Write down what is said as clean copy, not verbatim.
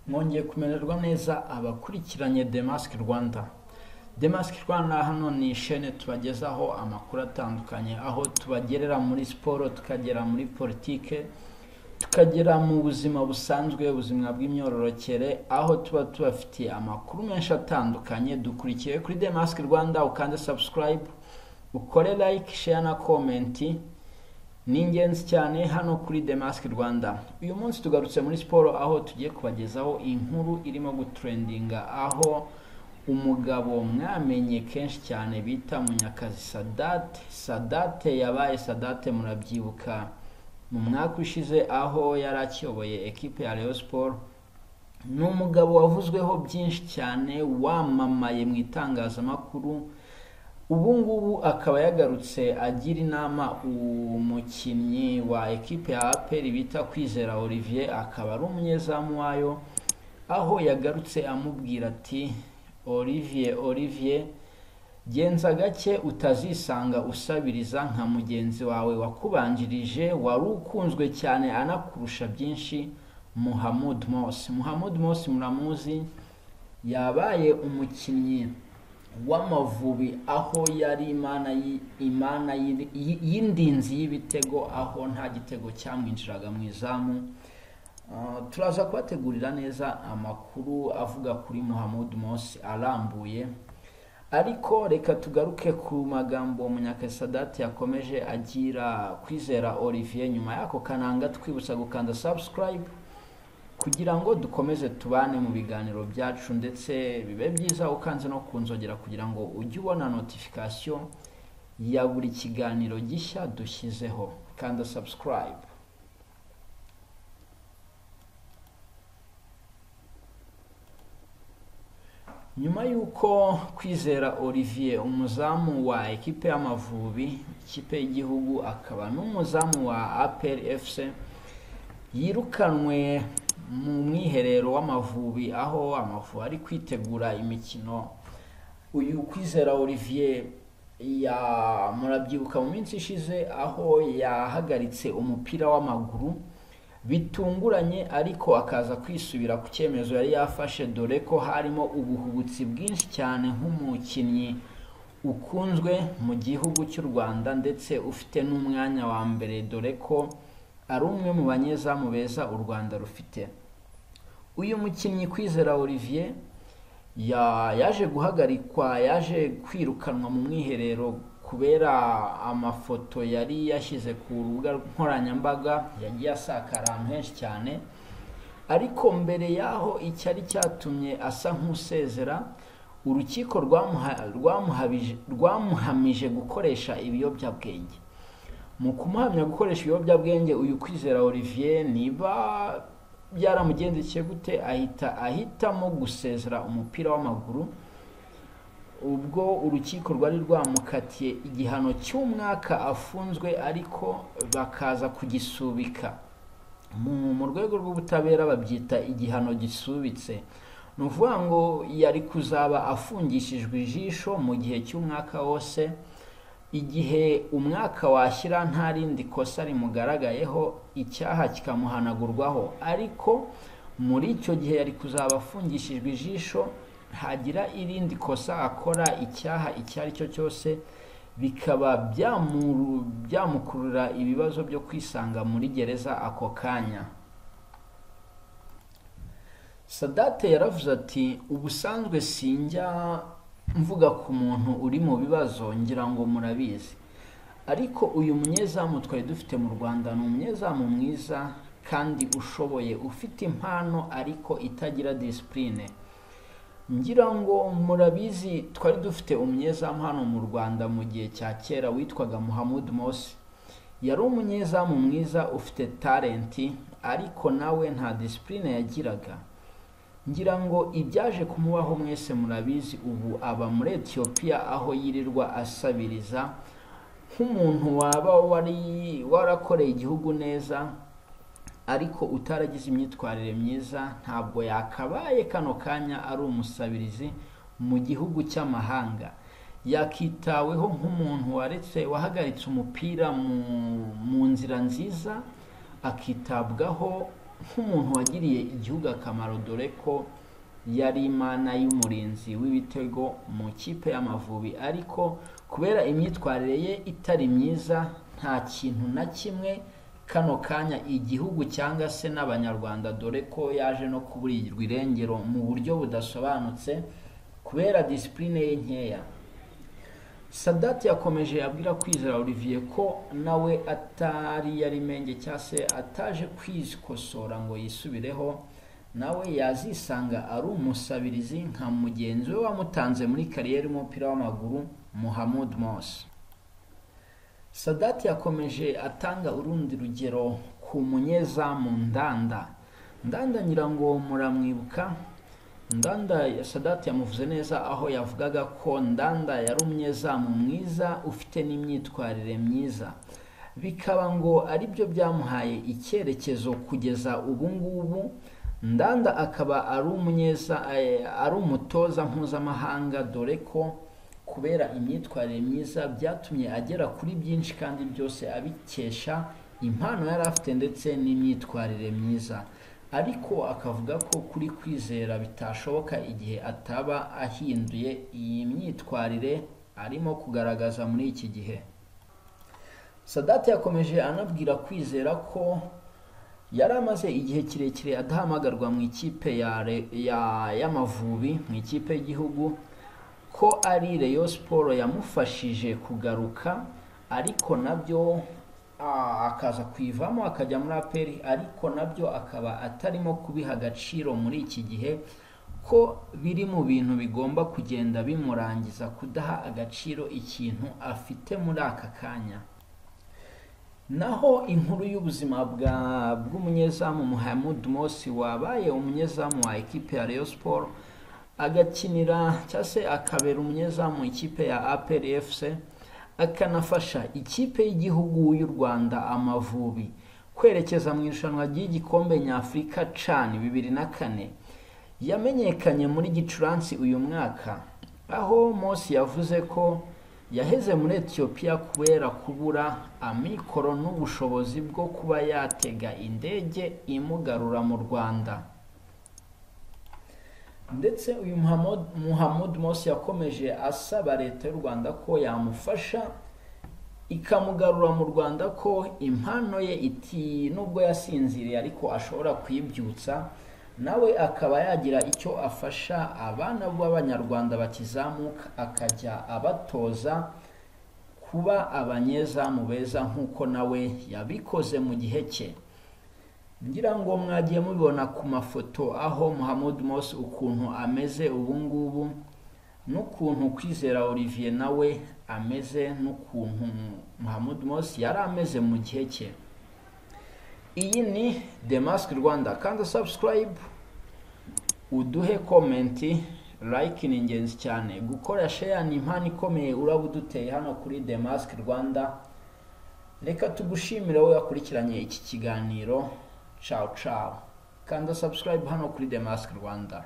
mwongeye kumererwa neza abakurikiranye Demask Rwanda. Demask Rwanda hano ni ishene tubagezaho amakuru atandukanye, aho tubagerera muri siporo, tukagera muri politike, tukagera mu buzima busanzwe, ubuzima bw'imyororokere, aho tuba tubafitiye amakuru menshi atandukanye. Dukurikiye kuri Demask Rwanda, ukande subscribe, ukore like, share na comment. Ni ingenzi cyane hano kuri Demask Rwanda. Uyu munsi tugarutse muri siporo, aho tugiye kubagezaho inkuru irimo gutrendinga, aho umugabo mwamenye kenshi cyane bita Munyakazi Sadate yabaye Sadate, murabyibuka mu mwaka ushize aho yari akiyoboye ekipe ya Rayon Sport. Ni umugabo wavuzweho byinshi cyane, wamamaye mu itangazamakuru. Ubu ngubu akaba yagarutse agira inama umukinnyi wa ekipe ya APR bita Kwizera Olivier, akaba ari umunyezamu wayo, aho yagarutse amubwira ati Olivier genza gake utazisanga usabiriza nka mugenzi wawe wakubanjirije wari ukunzwe cyane anakurusha byinshi, Mohamed Mosi muramuzi, yabaye umukinnyi w'Amavubi aho yari imana y'indinzi y'ibitego, aho nta gitego cyamwinjiraga mu izamu. Turaza kubategurira neza amakuru avuga kuri Mohamed Mosi arambuye, ariko reka tugaruke ku magambo Munyakazi Sadate yakomeje agira Kwizera Olivier. Nyuma yako kananga twibutsa gukanda subscribe kugira ngo dukomeze tubane mu biganiro byacu, ndetse bibe byiza ukanze no kunzogera kugira ngo ujye ubona notification ya buri kiganiro gishya dushyizeho. Kanda subscribe. Nyuma yuko Kwizera Olivier, umuzamu wa ekipe y'Amavubi, ikipe y'igihugu, akaba n'umuzamu wa APR FC, yirukanwe mu mwiherero w'Amavubi, aho Amavubi ari kwitegura imikino, uyu Kwizera Olivier murabyibuka mu minsi ishize aho yahagaritse umupira w'amaguru bitunguranye, ariko akaza kwisubira ku cyemezo yari yafashe, dore ko harimo ubuhubutsi bwinshi cyane nk'umukinnyi ukunzwe mu gihugu cy'u Rwanda, ndetse ufite n'umwanya wa mbere, dore ko ari umwe mu banyezamu beza u Rwanda rufite. Uyu mukinnyi Kwizera Olivier yaje guhagarikwa, yaje kwirukanwa mu mwiherero kubera amafoto yari yashyize ku rubuga nkoranyambaga, yagiye asakara ahantu henshi cyane. Ariko mbere yaho icyari cyatumye asa nk'usezera, urukiko rwamuhamije gukoresha ibiyobyabwenge. Mu kumuhamya gukoresha ibiyobyabwenge, uyu Kwizera Olivier niba byaramugendekeye gute, ahitamo gusezera umupira w'amaguru. Ubwo urukiko rwari rwamukatiye igihano cy'umwaka afunzwe, ariko bakaza kugisubika. Mu rwego rw'ubutabera babyita igihano gisubitse. Ni ukuvuga ngo yari kuzaba afungishijwe ijisho mu gihe cy'umwaka wose. Igihe umwaka washyira nta rindi kosa rimugaragayeho, icyaha kikamuhanagurwaho, ariko muri icyo gihe yari kuzaba afungishijwe ijisho, hagira irindi kosa akora, icyaha icyo ari cyo cyose, bikaba byamukurura ibibazo byo kwisanga muri gereza ako kanya. Sadate yaravuze ati ubusanzwe sinjya mvuga ku muntu uri mu bibazo, ngira ngo murabizi, ariko uyu munyezamu twari dufite mu Rwanda ni umunyezamu mwiza kandi ushoboye, ufite impano ariko itagira discipline. Ngira ngo murabizi twari dufite umunyezamu hano mu Rwanda mu gihe cya kera witwaga Mohamed Mosi. Yari umunyezamu mwiza ufite talenti, ariko nawe nta discipline yagiraga. Ngira ngo ibyaje kumubaho mwese murabizi. Ubu aba muri Ethiopia, aho yirirwa asabiriza nk'umuntu waba warakoreye igihugu neza, ariko utaragize imyitwarire myiza. Ntabwo yakabaye kano kanya ari umusabirizi mu gihugu cy'amahanga. Yakitaweho nk'umuntu wahagaritse umupira mu nzira nziza, akitabwaho nk'umuntu wagiriye igihugu akamaro, dore ko yari imana y'umurinzi w'ibitego mu kipe y'Amavubi, ariko kubera imyitwarire ye itari myiza nta kintu na kimwe kano kanya igihugu cyangwa se n'abanyarwanda, dore ko yaje no kuburirwa irengero mu buryo budasobanutse kubera disipurine ye nkeya. Sadat yakomeje abwira Kwizera Olivier ko nawe atari yari menge cyangwa se ataje kwikosora ngo yisubireho, nawe yazisanga ari umusabirizi nka mugenzi we wamutanze muri kariyeri y'umupira w'amaguru Mohamed Mosi. Sadat yakomeje atanga urundi rugero ku munyezamu Ndanda nyirango muramwibuka. Ndanda Sadat yamuvuze neza aho yavugaga ko Ndanda yari umunyezamu mwiza ufite n'imyitwarire myiza, bikaba ngo ari byo byamuhaye icyerekezo kugeza ubu ngubu. Ndanda akaba ari umutoza mpuzamahanga, dore ko kubera imyitwarire myiza byatumye agera kuri byinshi kandi byose abikesha impano yari afite ndetse n'imyitwarire myiza, ariko akavuga ko kuri Kwizera bitashoboka igihe ataba ahinduye iyi myitwarire arimo kugaragaza muri iki gihe. Sadat yakomeje anabwira Kwizera ko yari amaze igihe kirekire adahamagarwa mu ikipe y'Amavubi, mu ikipe y'igihugu, ko ari Rayon Sport yamufashije kugaruka, ariko nabyo akaza kwivamo akajya muri APR, ariko nabyo akaba atarimo kubiha agaciro muri iki gihe, ko biri mu bintu bigomba kugenda bimurangiza kudaha agaciro ikintu afite muri aka kanya. Naho inkuru y'ubuzima bw'umunyezamu Mohamed Mosi wabaye umunyezamu wa ekipe ya Rayon Sport, agakinira cyangwa se akabera umunyezamu ikipe ya APR FC, akanafasha ikipe y'igihugu y'u Rwanda Amavubi kwerekeza mu irushanwa ry'igikombe nyafurika CHAN 2004, yamenyekanye muri Gicurasi uyu mwaka, aho Mosi yavuze ko yaheze muri Ethiopia kubera kubura amikoro n'ubushobozi bwo kuba yatega indege imugarura mu Rwanda. Ndetse uyu Mohamed Mosi yakomeje asaba leta y'u Rwanda ko yamufasha ikamugarura mu Rwanda, ko impano ye nubwo yasinziriye ariko ashobora kuyibyutsa, nawe akaba yagira icyo afasha abana b'Abanyarwanda bakizamuka, akajya abatoza kuba abanyezamu beza nk'uko nawe yabikoze mu gihe cye. Ngira ngo mwagiye mubibona ku mafoto aho Mohamed Mosi ukuntu ameze ubu ngubu, n'ukuntu Kwizera Olivier nawe ameze, n'ukuntu Mohamed Mosi yari ameze mu gihe cye. Iyi ni The Mask Rwanda, kandi subscribe, uduhe comment, like ni ingenzi cyane, gukora share ni impano ikomeye uraba uduteye hano kuri The Mask Rwanda. Reka tugushimire wowe yakurikiranye iki kiganiro. Ciao ciao, kandi subscribe hano kuri The Mask Rwanda.